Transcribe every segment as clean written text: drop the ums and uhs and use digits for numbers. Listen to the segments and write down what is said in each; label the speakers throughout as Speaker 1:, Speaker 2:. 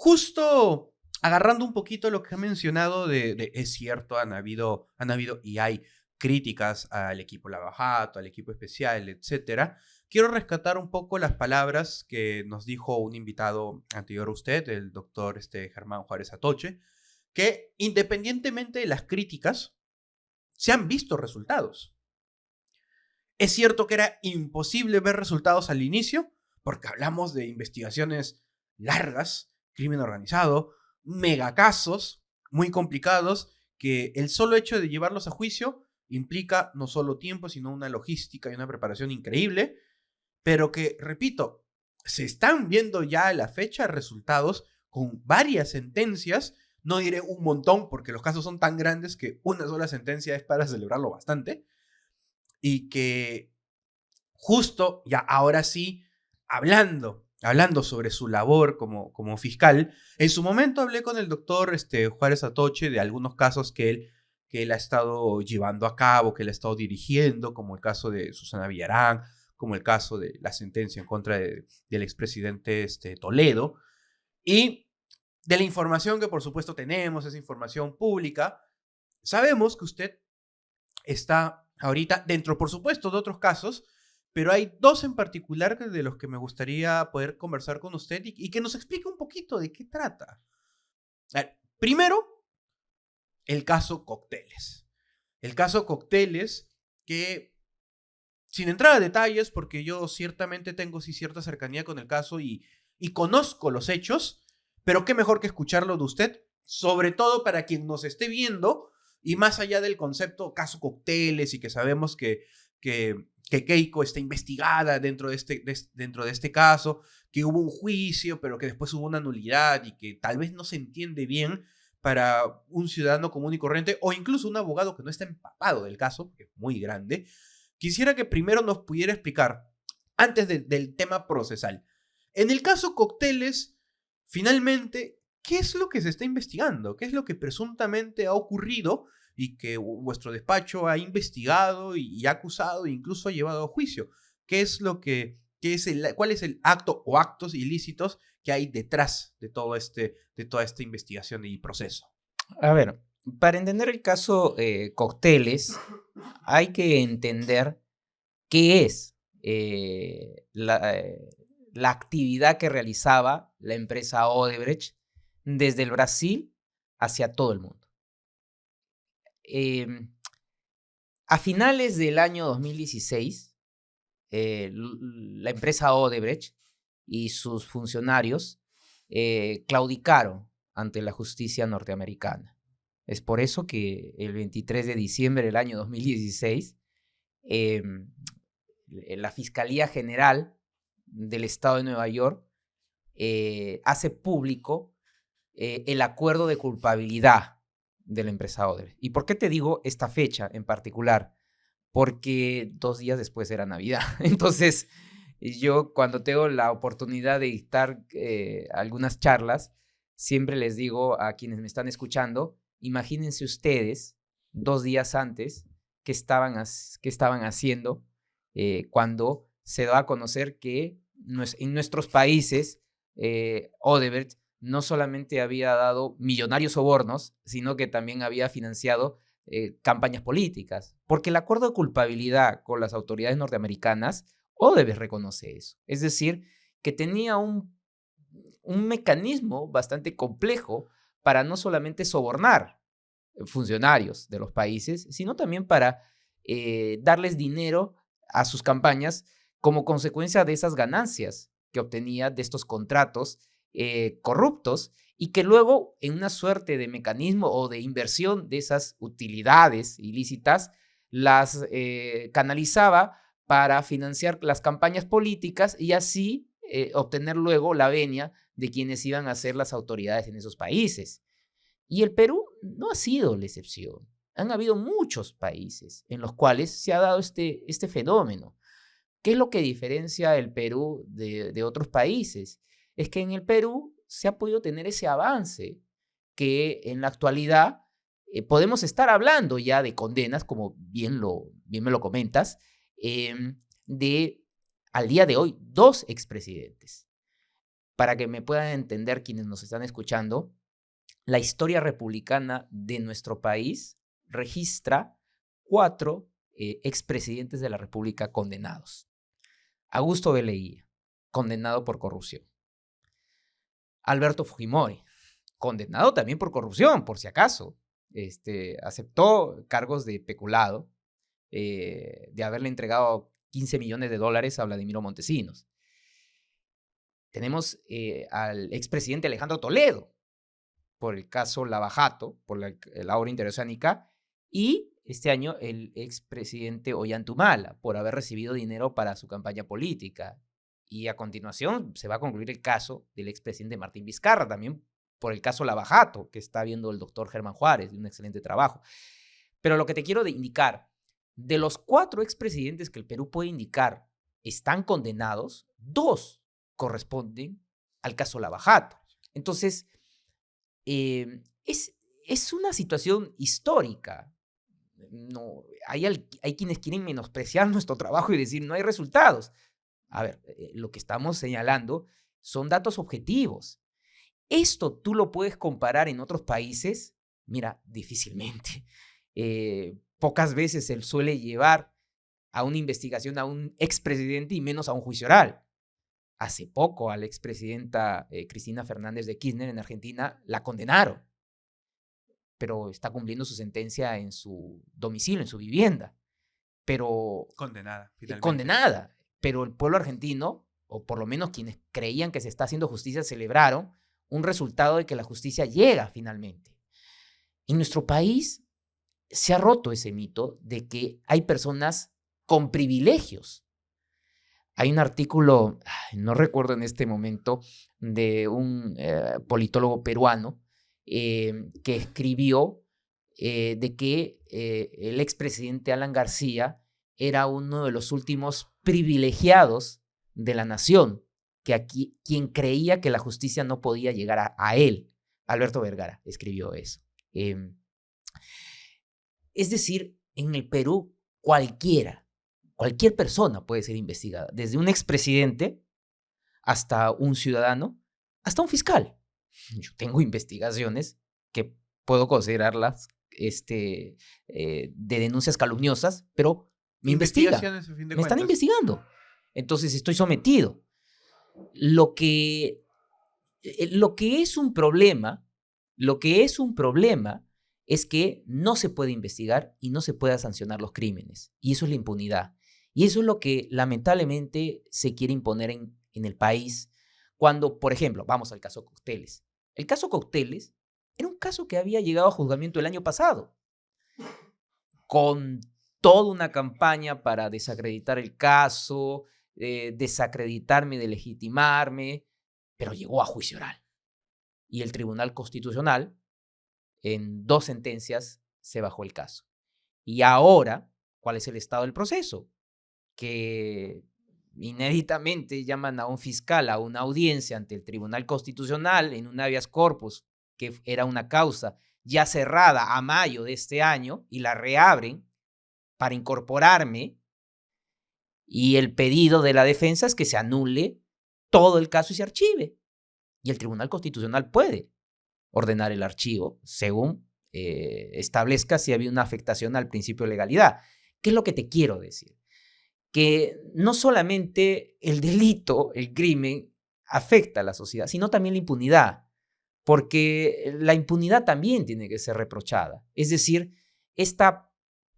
Speaker 1: Justo agarrando un poquito lo que ha mencionado es cierto, han habido y hay críticas al equipo Lavajato, al equipo especial, etcétera. Quiero rescatar un poco las palabras que nos dijo un invitado anterior a usted, el doctor Germán Juárez Atoche, que independientemente de las críticas, se han visto resultados. Es cierto que era imposible ver resultados al inicio, porque hablamos de investigaciones largas, crimen organizado, megacasos muy complicados, que el solo hecho de llevarlos a juicio implica no solo tiempo, sino una logística y una preparación increíble, pero que, repito, se están viendo ya a la fecha resultados con varias sentencias. No diré un montón, porque los casos son tan grandes que una sola sentencia es para celebrarlo bastante, y que justo ya ahora sí, hablando sobre su labor como fiscal, en su momento hablé con el doctor Juárez Atoche de algunos casos que él ha estado llevando a cabo, que él ha estado dirigiendo, como el caso de Susana Villarán, como el caso de la sentencia en contra del expresidente Toledo, y de la información que por supuesto tenemos, esa información pública, sabemos que usted está ahorita dentro, por supuesto, de otros casos, pero hay dos en particular de los que me gustaría poder conversar con usted y que nos explique un poquito de qué trata. Primero, el caso Cócteles. El caso Cócteles que, sin entrar a detalles, porque yo ciertamente tengo sí cierta cercanía con el caso y conozco los hechos, pero qué mejor que escucharlo de usted, sobre todo para quien nos esté viendo y más allá del concepto caso Cócteles y que sabemos que Keiko está investigada dentro de este caso, que hubo un juicio, pero que después hubo una nulidad y que tal vez no se entiende bien para un ciudadano común y corriente o incluso un abogado que no está empapado del caso, que es muy grande. Quisiera que primero nos pudiera explicar, antes del tema procesal, en el caso Cócteles, finalmente, ¿qué es lo que se está investigando? ¿Qué es lo que presuntamente ha ocurrido y que vuestro despacho ha investigado y ha acusado e incluso ha llevado a juicio? ¿Qué es lo que, cuál es el acto o actos ilícitos que hay detrás de toda esta investigación y proceso?
Speaker 2: A ver, para entender el caso Cócteles, hay que entender qué es la actividad que realizaba la empresa Odebrecht desde el Brasil hacia todo el mundo. Em, a finales del año 2016, la empresa Odebrecht y sus funcionarios claudicaron ante la justicia norteamericana. Es por eso que el 23 de diciembre del año 2016, eh, la Fiscalía General del Estado de Nueva York hace público el acuerdo de culpabilidad de la empresa Odebrecht. ¿Y por qué te digo esta fecha en particular? Porque 2 días después era Navidad. Entonces, yo cuando tengo la oportunidad de dictar algunas charlas, siempre les digo a quienes me están escuchando, imagínense ustedes 2 días antes qué estaban haciendo cuando se da a conocer que en nuestros países Odebrecht no solamente había dado millonarios sobornos, sino que también había financiado campañas políticas, porque el acuerdo de culpabilidad con las autoridades norteamericanas, Odebrecht reconoce eso. Es decir, que tenía un mecanismo bastante complejo para no solamente sobornar funcionarios de los países, sino también para darles dinero a sus campañas como consecuencia de esas ganancias que obtenía de estos contratos corruptos y que luego en una suerte de mecanismo o de inversión de esas utilidades ilícitas las canalizaba para financiar las campañas políticas y así obtener luego la venia de quienes iban a ser las autoridades en esos países. Y el Perú no ha sido la excepción. Han habido muchos países en los cuales se ha dado este fenómeno. ¿Qué es lo que diferencia el Perú de otros países? Es que en el Perú se ha podido tener ese avance que en la actualidad podemos estar hablando ya de condenas, como bien me lo comentas, de al día de hoy 2 expresidentes. para que me puedan entender quienes nos están escuchando, la historia republicana de nuestro país registra 4 expresidentes de la República condenados. Augusto B. Leguía, condenado por corrupción. Alberto Fujimori, condenado también por corrupción, por si acaso. Aceptó cargos de peculado, de haberle entregado $15 millones a Vladimiro Montesinos. Tenemos al expresidente Alejandro Toledo, por el caso Lava-Jato, por la obra interoceánica, y este año el expresidente Ollanta por haber recibido dinero para su campaña política. Y a continuación se va a concluir el caso del expresidente Martín Vizcarra, también por el caso Lava-Jato, que está viendo el doctor Germán Juárez, de un excelente trabajo. Pero lo que te quiero indicar, de los 4 expresidentes que el Perú puede indicar están condenados, 2 corresponden al caso Lava-Jato. Entonces, es una situación histórica. No, hay quienes quieren menospreciar nuestro trabajo y decir no hay resultados. A ver, lo que estamos señalando son datos objetivos. ¿Esto tú lo puedes comparar en otros países? Mira, difícilmente. Pocas veces se suele llevar a una investigación a un expresidente y menos a un juicio oral. Hace poco a la expresidenta Cristina Fernández de Kirchner en Argentina la condenaron, pero está cumpliendo su sentencia en su domicilio, en su vivienda. Pero
Speaker 1: Condenada, finalmente.
Speaker 2: Condenada. Pero el pueblo argentino, o por lo menos quienes creían que se está haciendo justicia, celebraron un resultado de que la justicia llega finalmente. En nuestro país se ha roto ese mito de que hay personas con privilegios. Hay un artículo, no recuerdo en este momento, de un politólogo peruano que escribió de que el expresidente Alan García era uno de los últimos privilegiados de la nación, quien creía que la justicia no podía llegar a él. Alberto Vergara escribió eso. Es decir, en el Perú cualquier persona puede ser investigada, desde un expresidente hasta un ciudadano, hasta un fiscal. Yo tengo investigaciones que puedo considerarlas de denuncias calumniosas, pero me investigan. Me están investigando. Entonces estoy sometido. Lo que es un problema es que no se puede investigar y no se pueda sancionar los crímenes. Y eso es la impunidad. Y eso es lo que lamentablemente se quiere imponer en el país cuando, por ejemplo, vamos al caso Cocteles. El caso Cocteles era un caso que había llegado a juzgamiento el año pasado, con toda una campaña para desacreditar el caso, desacreditarme, delegitimarme, pero llegó a juicio oral. Y el Tribunal Constitucional, en 2 sentencias, se bajó el caso. Y ahora, ¿cuál es el estado del proceso? Que inéditamente llaman a un fiscal a una audiencia ante el Tribunal Constitucional en un habeas corpus, que era una causa ya cerrada a mayo de este año, y la reabren para incorporarme, y el pedido de la defensa es que se anule todo el caso y se archive. Y el Tribunal Constitucional puede ordenar el archivo según establezca si había una afectación al principio de legalidad. ¿Qué es lo que te quiero decir? Que no solamente el delito, el crimen, afecta a la sociedad, sino también la impunidad, porque la impunidad también tiene que ser reprochada. Es decir, esta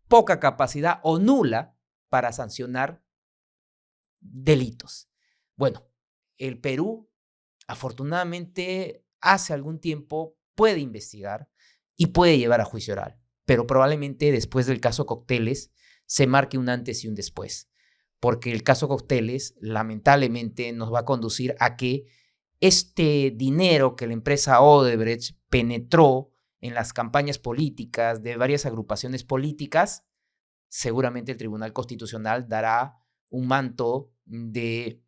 Speaker 2: poca capacidad o nula para sancionar delitos. Bueno, el Perú, afortunadamente, hace algún tiempo puede investigar y puede llevar a juicio oral, pero probablemente después del caso Cocteles se marque un antes y un después, porque el caso Cocteles lamentablemente nos va a conducir a que este dinero que la empresa Odebrecht penetró en las campañas políticas de varias agrupaciones políticas, seguramente el Tribunal Constitucional dará un manto de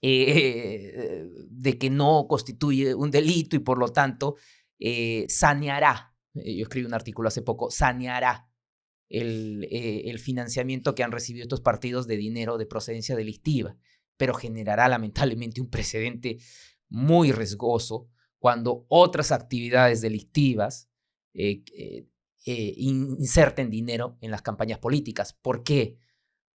Speaker 2: que no constituye un delito y por lo tanto saneará, yo escribí un artículo hace poco, saneará el financiamiento que han recibido estos partidos de dinero de procedencia delictiva, pero generará lamentablemente un precedente muy riesgoso cuando otras actividades delictivas inserten dinero en las campañas políticas. ¿Por qué?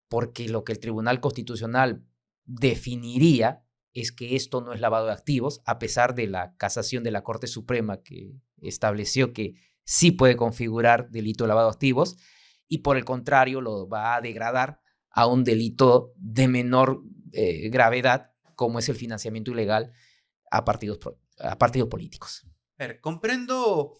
Speaker 2: Porque lo que el Tribunal Constitucional definiría es que esto no es lavado de activos, a pesar de la casación de la Corte Suprema que estableció que sí puede configurar delito de lavado de activos, y por el contrario lo va a degradar a un delito de menor gravedad, como es el financiamiento ilegal a partidos políticos.
Speaker 1: Comprendo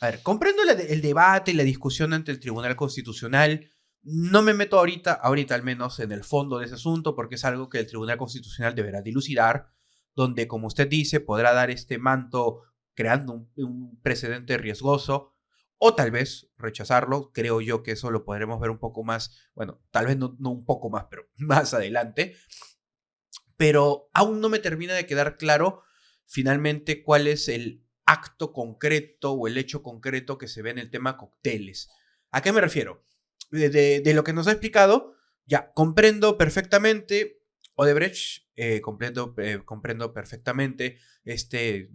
Speaker 1: el debate y la discusión ante el Tribunal Constitucional. No me meto ahorita al menos en el fondo de ese asunto, porque es algo que el Tribunal Constitucional deberá dilucidar, donde, como usted dice, podrá dar este manto creando un precedente riesgoso, o tal vez rechazarlo. Creo yo que eso lo podremos ver un poco más, bueno, tal vez no un poco más, pero más adelante. Pero aún no me termina de quedar claro finalmente cuál es el acto concreto o el hecho concreto que se ve en el tema cócteles. ¿A qué me refiero? De lo que nos ha explicado, ya comprendo perfectamente Odebrecht, comprendo perfectamente este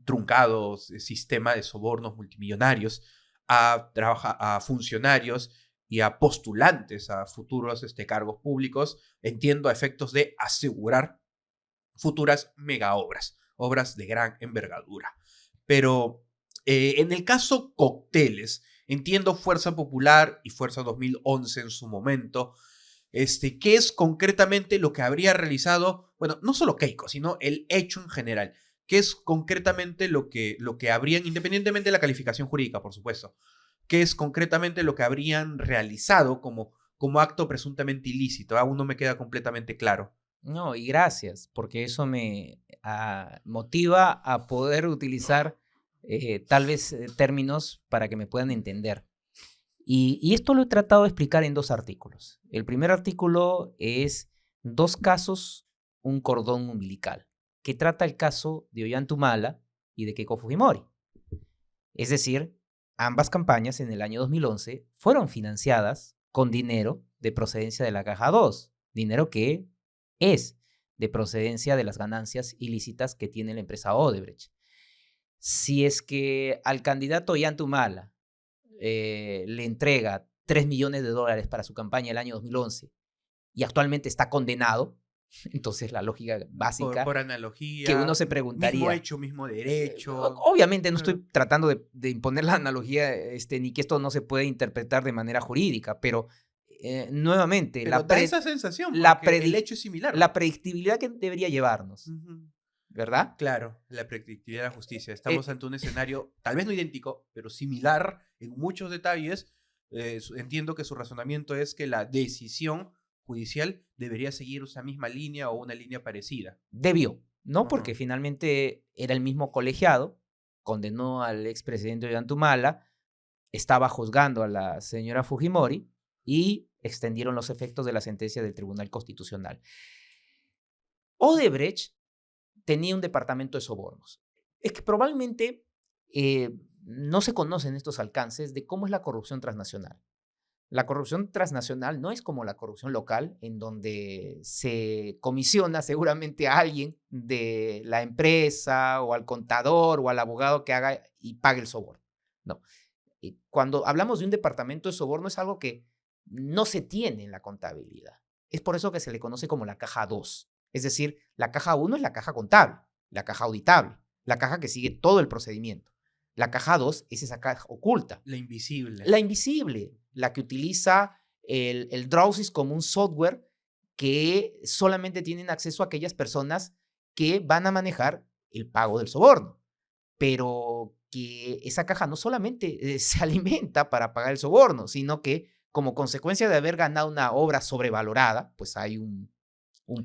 Speaker 1: truncado sistema de sobornos multimillonarios a funcionarios y a postulantes a futuros cargos públicos. Entiendo a efectos de asegurar futuras mega obras de gran envergadura. Pero en el caso cócteles, entiendo Fuerza Popular y Fuerza 2011 en su momento, ¿qué es concretamente lo que habría realizado? Bueno, no solo Keiko, sino el hecho en general. ¿Qué es concretamente lo que habrían, independientemente de la calificación jurídica, por supuesto, qué es concretamente lo que habrían realizado como acto presuntamente ilícito? Aún no me queda completamente claro.
Speaker 2: No, y gracias, porque eso me motiva a poder utilizar tal vez términos para que me puedan entender. Y esto lo he tratado de explicar en 2 artículos. El primer artículo es 2 casos, un cordón umbilical, que trata el caso de Ollanta y de Keiko Fujimori. Es decir, ambas campañas en el año 2011 fueron financiadas con dinero de procedencia de la Caja 2, dinero que es de procedencia de las ganancias ilícitas que tiene la empresa Odebrecht. Si es que al candidato Ollanta Humala le entrega $3 millones para su campaña el año 2011 y actualmente está condenado, entonces la lógica básica
Speaker 1: Por analogía,
Speaker 2: que uno se
Speaker 1: mismo
Speaker 2: preguntaría.
Speaker 1: hecho, mismo derecho.
Speaker 2: Obviamente no estoy tratando de imponer la analogía ni que esto no se puede interpretar de manera jurídica, pero nuevamente
Speaker 1: Pero da esa sensación, porque el hecho es similar.
Speaker 2: la predictibilidad que debería llevarnos, ¿verdad?
Speaker 1: Claro, la predictibilidad de la justicia. Estamos ante un escenario tal vez no idéntico, pero similar en muchos detalles. Entiendo que su razonamiento es que la decisión judicial debería seguir esa misma línea o una línea parecida.
Speaker 2: Debió, ¿no? Porque finalmente era el mismo colegiado, condenó al expresidente Ollanta Humala, estaba juzgando a la señora Fujimori y extendieron los efectos de la sentencia del Tribunal Constitucional. Odebrecht tenía un departamento de sobornos. Es que probablemente no se conocen estos alcances de cómo es la corrupción transnacional. La corrupción transnacional no es como la corrupción local, en donde se comisiona seguramente a alguien de la empresa o al contador o al abogado que haga y pague el soborno. No. Cuando hablamos de un departamento de soborno es algo que no se tiene en la contabilidad. Es por eso que se le conoce como la caja 2. Es decir, la caja 1 es la caja contable, la caja auditable, la caja que sigue todo el procedimiento. La caja 2 es esa caja oculta.
Speaker 1: La invisible.
Speaker 2: La invisible, la que utiliza el Drowsys como un software que solamente tienen acceso a aquellas personas que van a manejar el pago del soborno. Pero que esa caja no solamente se alimenta para pagar el soborno, sino que como consecuencia de haber ganado una obra sobrevalorada, pues hay un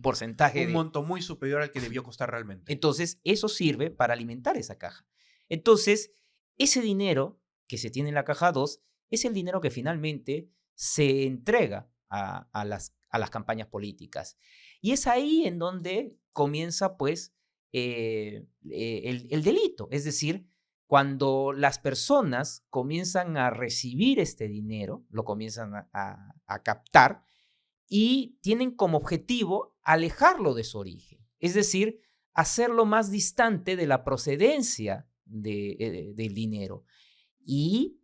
Speaker 2: porcentaje
Speaker 1: un monto muy superior al que debió costar realmente.
Speaker 2: Entonces, eso sirve para alimentar esa caja. Entonces, ese dinero que se tiene en la caja 2 es el dinero que finalmente se entrega a las campañas políticas. Y es ahí en donde comienza, pues, el delito. Es decir, cuando las personas comienzan a recibir este dinero, lo comienzan a captar y tienen como objetivo alejarlo de su origen. Es decir, hacerlo más distante de la procedencia del dinero y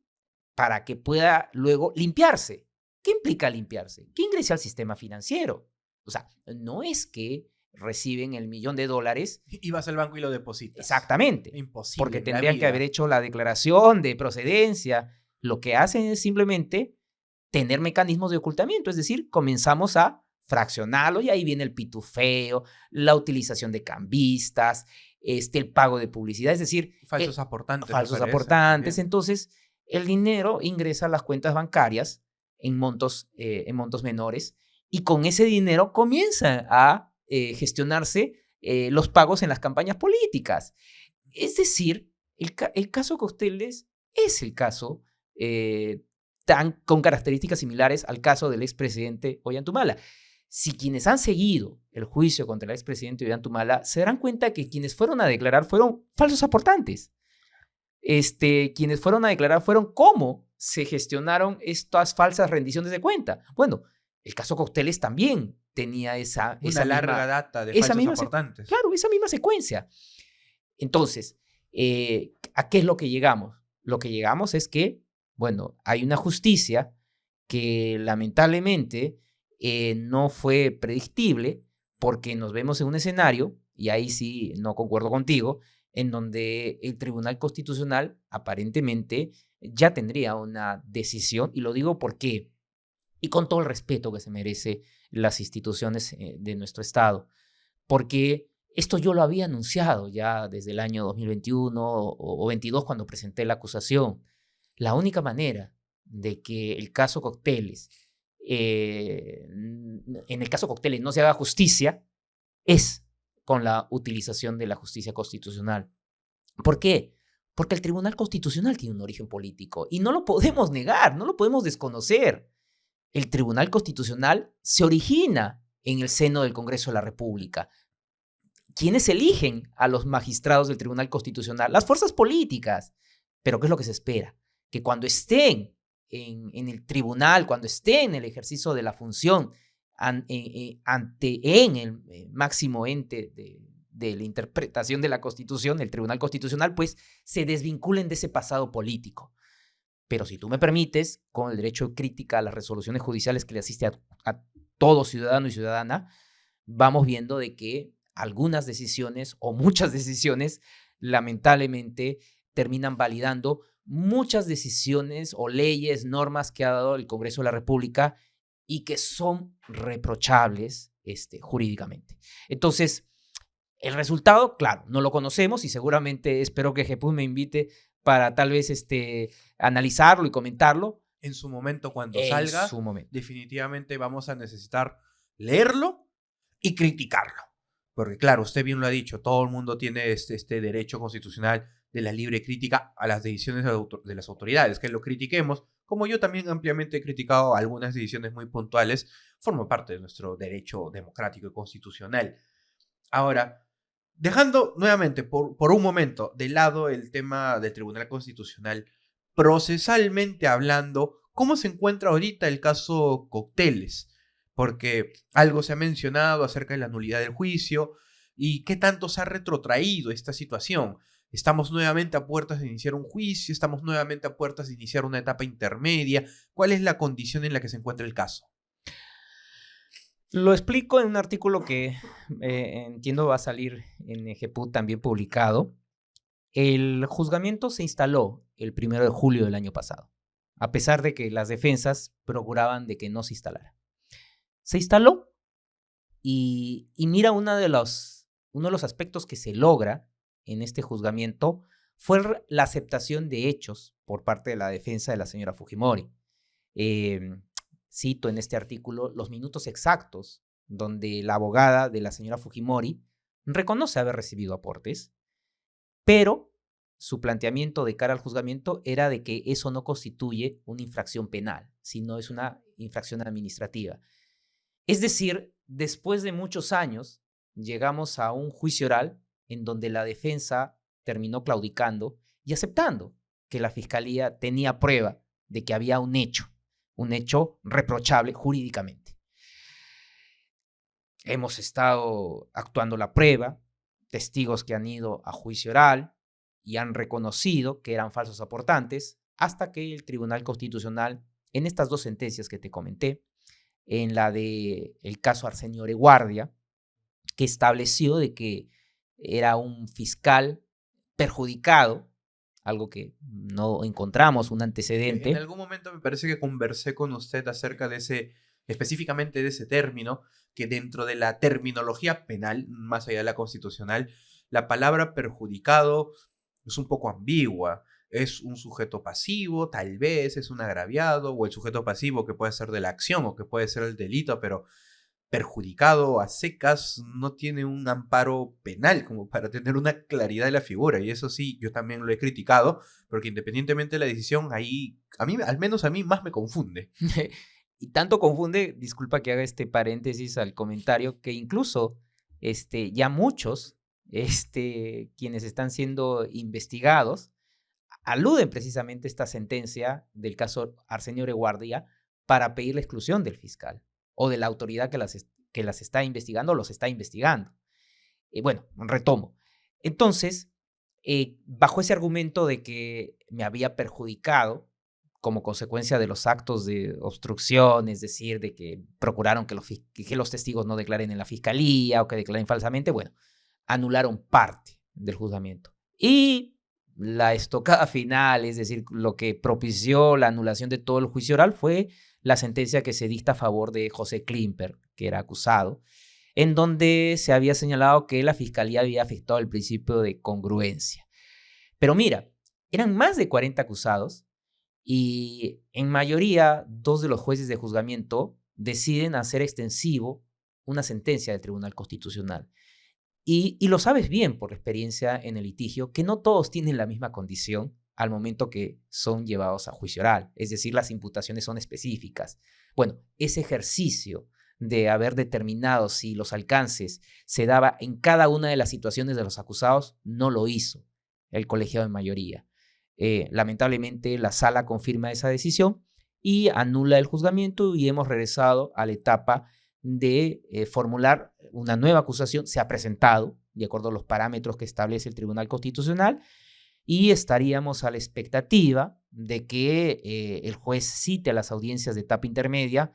Speaker 2: para que pueda luego limpiarse. ¿Qué implica limpiarse? Que ingrese al sistema financiero. O sea, no es que reciben el $1.000.000.
Speaker 1: Y vas al banco y lo depositas.
Speaker 2: Exactamente.
Speaker 1: Imposible.
Speaker 2: Porque tendrían que haber hecho la declaración de procedencia. Lo que hacen es simplemente tener mecanismos de ocultamiento. Es decir, comenzamos a fraccionarlo y ahí viene el pitufeo, la utilización de cambistas, el pago de publicidad. Es decir,
Speaker 1: falsos aportantes.
Speaker 2: Falsos aportantes. Entonces, el dinero ingresa a las cuentas bancarias en montos menores y con ese dinero comienza a gestionarse los pagos en las campañas políticas. Es decir, el caso Cocteles es el caso con características similares al caso del expresidente Ollanta. Si quienes han seguido el juicio contra el expresidente Ollanta se darán cuenta que quienes fueron a declarar fueron falsos aportantes. Quienes fueron a declarar fueron cómo se gestionaron estas falsas rendiciones de cuenta. Bueno, el caso Cocteles también tenía esa
Speaker 1: larga data de falsos aportantes.
Speaker 2: Claro, esa misma secuencia. Entonces, ¿a qué es lo que llegamos? Lo que llegamos es que, bueno, hay una justicia que lamentablemente no fue predictible porque nos vemos en un escenario, y ahí sí no concuerdo contigo, en donde el Tribunal Constitucional aparentemente ya tendría una decisión, y lo digo porque, y con todo el respeto que se merece las instituciones de nuestro Estado, porque esto yo lo había anunciado ya desde el año 2021 o 22 cuando presenté la acusación. La única manera de que el caso Cocteles, en el caso Cocteles no se haga justicia es con la utilización de la justicia constitucional. ¿Por qué? Porque el Tribunal Constitucional tiene un origen político y no lo podemos negar, no lo podemos desconocer. El Tribunal Constitucional se origina en el seno del Congreso de la República. ¿Quiénes eligen a los magistrados del Tribunal Constitucional? Las fuerzas políticas. Pero ¿qué es lo que se espera? Que cuando estén en el tribunal, cuando estén en el ejercicio de la función, en el máximo ente de la interpretación de la Constitución, el Tribunal Constitucional, pues se desvinculen de ese pasado político. Pero si tú me permites, con el derecho de crítica a las resoluciones judiciales que le asiste a todo ciudadano y ciudadana, vamos viendo de que algunas decisiones o muchas decisiones, lamentablemente, terminan validando muchas decisiones o leyes, normas que ha dado el Congreso de la República y que son reprochables jurídicamente. Entonces, el resultado, claro, no lo conocemos y seguramente espero que Gepus me invite para tal vez analizarlo y comentarlo.
Speaker 1: En su momento, cuando salga,
Speaker 2: su momento.
Speaker 1: Definitivamente vamos a necesitar leerlo y criticarlo. Porque claro, usted bien lo ha dicho, todo el mundo tiene este derecho constitucional de la libre crítica a las decisiones de las autoridades, que lo critiquemos, como yo también ampliamente he criticado algunas decisiones muy puntuales, forma parte de nuestro derecho democrático y constitucional. Ahora, dejando nuevamente por un momento de lado el tema del Tribunal Constitucional, procesalmente hablando, ¿cómo se encuentra ahorita el caso Cocteles? Porque algo se ha mencionado acerca de la nulidad del juicio y qué tanto se ha retrotraído esta situación. Estamos nuevamente a puertas de iniciar un juicio, estamos nuevamente a puertas de iniciar una etapa intermedia. ¿Cuál es la condición en la que se encuentra el caso?
Speaker 2: Lo explico en un artículo que entiendo va a salir en GEPUT también publicado. El juzgamiento se instaló el 1 de julio del año pasado, a pesar de que las defensas procuraban de que no se instalara. Se instaló y mira uno de los aspectos que se logra en este juzgamiento fue la aceptación de hechos por parte de la defensa de la señora Fujimori. Cito en este artículo los minutos exactos donde la abogada de la señora Fujimori reconoce haber recibido aportes, pero su planteamiento de cara al juzgamiento era de que eso no constituye una infracción penal, sino es una infracción administrativa. Es decir, después de muchos años, llegamos a un juicio oral en donde la defensa terminó claudicando y aceptando que la fiscalía tenía prueba de que había un hecho reprochable jurídicamente. Hemos estado actuando la prueba, testigos que han ido a juicio oral y han reconocido que eran falsos aportantes, hasta que el Tribunal Constitucional, en estas dos sentencias que te comenté, en la de el caso Arsenio Oreguardia, que estableció de que era un fiscal perjudicado, algo que no encontramos un
Speaker 1: En
Speaker 2: antecedente.
Speaker 1: algún momento me parece que conversé con usted acerca de específicamente de ese término, que dentro de la terminología penal, más allá de la constitucional, la palabra perjudicado es un poco ambigua. Es un sujeto pasivo, tal vez es un agraviado, o el sujeto pasivo que puede ser de la acción o que puede ser el delito, pero perjudicado a secas no tiene un amparo penal como para tener una claridad de la figura. Y eso sí, yo también lo he criticado, porque independientemente de la decisión, ahí, a mí, al menos a mí, más me confunde.
Speaker 2: Y tanto confunde, disculpa que haga este paréntesis al comentario, que incluso ya muchos quienes están siendo investigados aluden precisamente esta sentencia del caso Arsenio Oreguardia para pedir la exclusión del fiscal o de la autoridad que las está investigando o los está investigando. Bueno, retomo. Entonces, bajo ese argumento de que me había perjudicado como consecuencia de los actos de obstrucción, es decir, de que procuraron que los testigos no declaren en la fiscalía o que declaren falsamente, bueno, anularon parte del juzgamiento. Y la estocada final, es decir, lo que propició la anulación de todo el juicio oral fue la sentencia que se dicta a favor de José Klimper, que era acusado, en donde se había señalado que la fiscalía había afectado el principio de congruencia. Pero mira, eran más de 40 acusados y en mayoría 2 de los jueces de juzgamiento deciden hacer extensivo una sentencia del Tribunal Constitucional. Y lo sabes bien por la experiencia en el litigio, que no todos tienen la misma condición al momento que son llevados a juicio oral. Es decir, las imputaciones son específicas. Bueno, ese ejercicio de haber determinado si los alcances se daba en cada una de las situaciones de los acusados, no lo hizo el colegiado en mayoría. Lamentablemente, la sala confirma esa decisión y anula el juzgamiento y hemos regresado a la etapa de formular una nueva acusación. Se ha presentado de acuerdo a los parámetros que establece el Tribunal Constitucional y estaríamos a la expectativa de que el juez cite a las audiencias de etapa intermedia,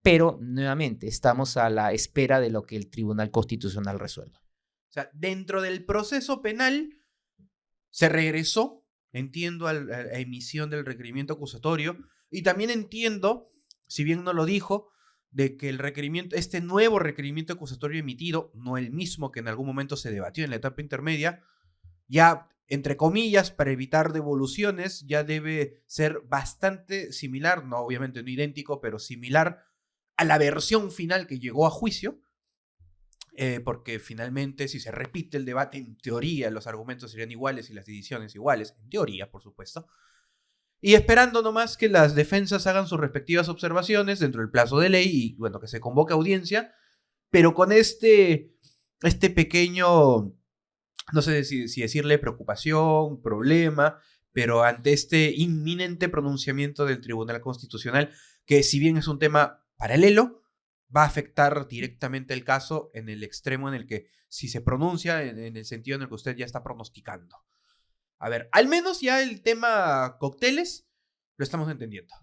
Speaker 2: pero nuevamente estamos a la espera de lo que el Tribunal Constitucional resuelva.
Speaker 1: O sea, dentro del proceso penal se regresó, entiendo, a la emisión del requerimiento acusatorio, y también entiendo, si bien no lo dijo, de que el requerimiento, este nuevo requerimiento acusatorio emitido, no el mismo que en algún momento se debatió en la etapa intermedia, ya, entre comillas, para evitar devoluciones, ya debe ser bastante similar, no obviamente no idéntico, pero similar a la versión final que llegó a juicio, porque finalmente si se repite el debate, en teoría los argumentos serían iguales y las decisiones iguales, en teoría, por supuesto. Y esperando nomás que las defensas hagan sus respectivas observaciones dentro del plazo de ley y, bueno, que se convoque audiencia, pero con este pequeño, no sé si decirle preocupación, problema, pero ante este inminente pronunciamiento del Tribunal Constitucional, que si bien es un tema paralelo, va a afectar directamente el caso en el extremo en el que, si se pronuncia en el sentido en el que usted ya está pronosticando. A ver, al menos ya el tema cócteles lo estamos entendiendo.